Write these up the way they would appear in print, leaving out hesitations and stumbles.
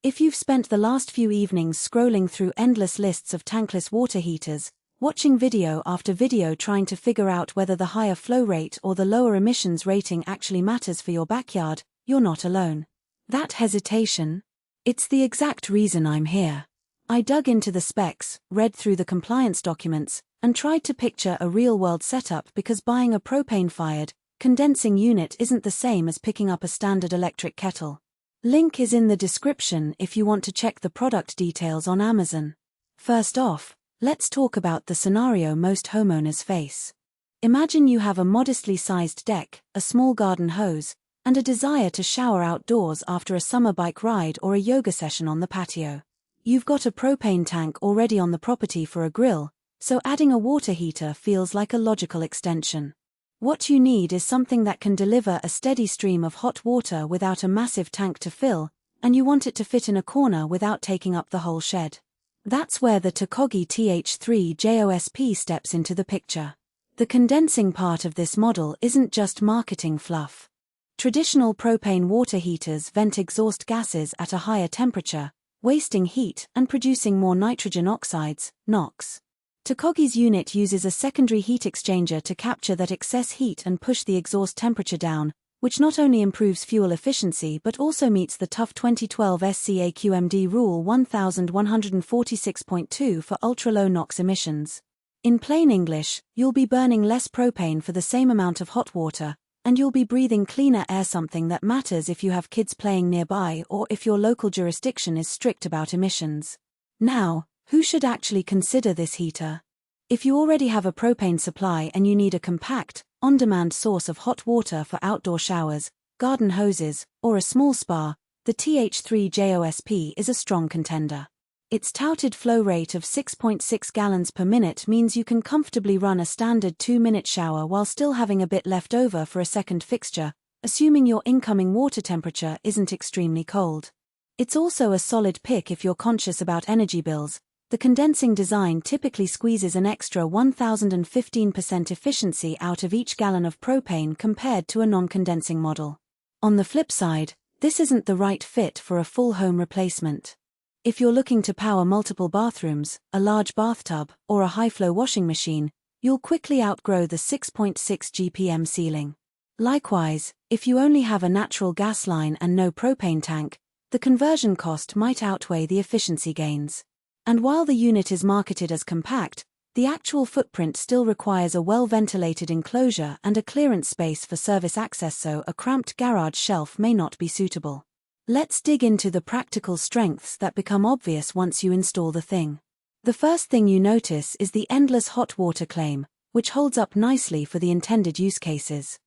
If you've spent the last few evenings scrolling through endless lists of tankless water heaters, watching video after video trying to figure out whether the higher flow rate or the lower emissions rating actually matters for your backyard, you're not alone. That hesitation? It's the exact reason I'm here. I dug into the specs, read through the compliance documents, and tried to picture a real-world setup because buying a propane-fired, condensing unit isn't the same as picking up a standard electric kettle. Link is in the description if you want to check the product details on Amazon. First off, let's talk about the scenario most homeowners face. Imagine you have a modestly sized deck, a small garden hose, and a desire to shower outdoors after a summer bike ride or a yoga session on the patio. You've got a propane tank already on the property for a grill, so adding a water heater feels like a logical extension. What you need is something that can deliver a steady stream of hot water without a massive tank to fill, and you want it to fit in a corner without taking up the whole shed. That's where the Takagi H3J steps into the picture. The condensing part of this model isn't just marketing fluff. Traditional propane water heaters vent exhaust gases at a higher temperature, wasting heat and producing more nitrogen oxides, NOx. Takagi's unit uses a secondary heat exchanger to capture that excess heat and push the exhaust temperature down, which not only improves fuel efficiency but also meets the tough 2012 SCAQMD Rule 1146.2 for ultra-low NOx emissions. In plain English, you'll be burning less propane for the same amount of hot water, and you'll be breathing cleaner air, something that matters if you have kids playing nearby or if your local jurisdiction is strict about emissions. Now, who should actually consider this heater? If you already have a propane supply and you need a compact, on-demand source of hot water for outdoor showers, garden hoses, or a small spa, the H3J is a strong contender. Its touted flow rate of 6.6 gallons per minute means you can comfortably run a standard 2-minute shower while still having a bit left over for a second fixture, assuming your incoming water temperature isn't extremely cold. It's also a solid pick if you're conscious about energy bills. The condensing design typically squeezes an extra 1,015% efficiency out of each gallon of propane compared to a non-condensing model. On the flip side, this isn't the right fit for a full home replacement. If you're looking to power multiple bathrooms, a large bathtub, or a high-flow washing machine, you'll quickly outgrow the 6.6 GPM ceiling. Likewise, if you only have a natural gas line and no propane tank, the conversion cost might outweigh the efficiency gains. And while the unit is marketed as compact, the actual footprint still requires a well-ventilated enclosure and a clearance space for service access, so a cramped garage shelf may not be suitable. Let's dig into the practical strengths that become obvious once you install the thing. The first thing you notice is the endless hot water claim, which holds up nicely for the intended use cases.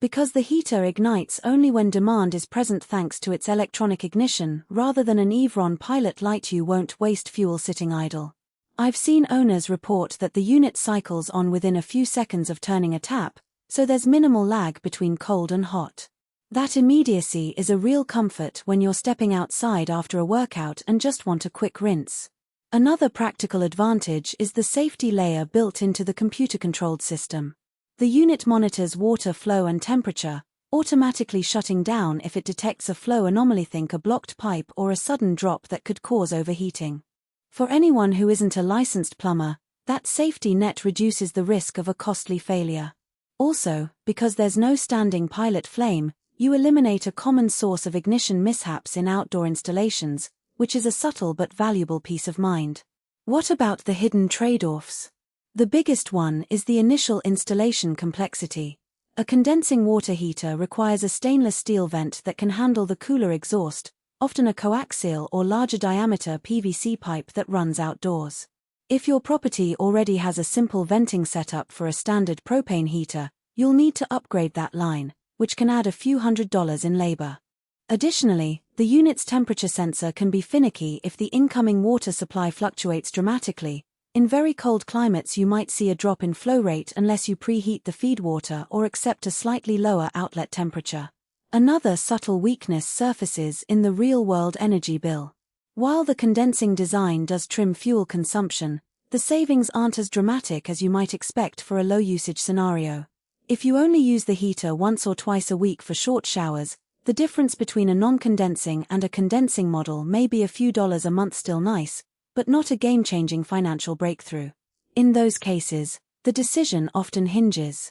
Because the heater ignites only when demand is present thanks to its electronic ignition rather than an Evron pilot light, you won't waste fuel sitting idle. I've seen owners report that the unit cycles on within a few seconds of turning a tap, so there's minimal lag between cold and hot. That immediacy is a real comfort when you're stepping outside after a workout and just want a quick rinse. Another practical advantage is the safety layer built into the computer-controlled system. The unit monitors water flow and temperature, automatically shutting down if it detects a flow anomaly, think a blocked pipe or a sudden drop that could cause overheating. For anyone who isn't a licensed plumber, that safety net reduces the risk of a costly failure. Also, because there's no standing pilot flame, you eliminate a common source of ignition mishaps in outdoor installations, which is a subtle but valuable peace of mind. What about the hidden trade-offs? The biggest one is the initial installation complexity. A condensing water heater requires a stainless steel vent that can handle the cooler exhaust, often a coaxial or larger diameter PVC pipe that runs outdoors. If your property already has a simple venting setup for a standard propane heater, you'll need to upgrade that line, which can add a few $100s in labor. Additionally, the unit's temperature sensor can be finicky if the incoming water supply fluctuates dramatically. In very cold climates you might see a drop in flow rate unless you preheat the feed water or accept a slightly lower outlet temperature. Another subtle weakness surfaces in the real-world energy bill. While the condensing design does trim fuel consumption, the savings aren't as dramatic as you might expect for a low-usage scenario. If you only use the heater once or twice a week for short showers, The difference between a non-condensing and a condensing model may be a few dollars a month, still nice, but not a game-changing financial breakthrough. In those cases, the decision often hinges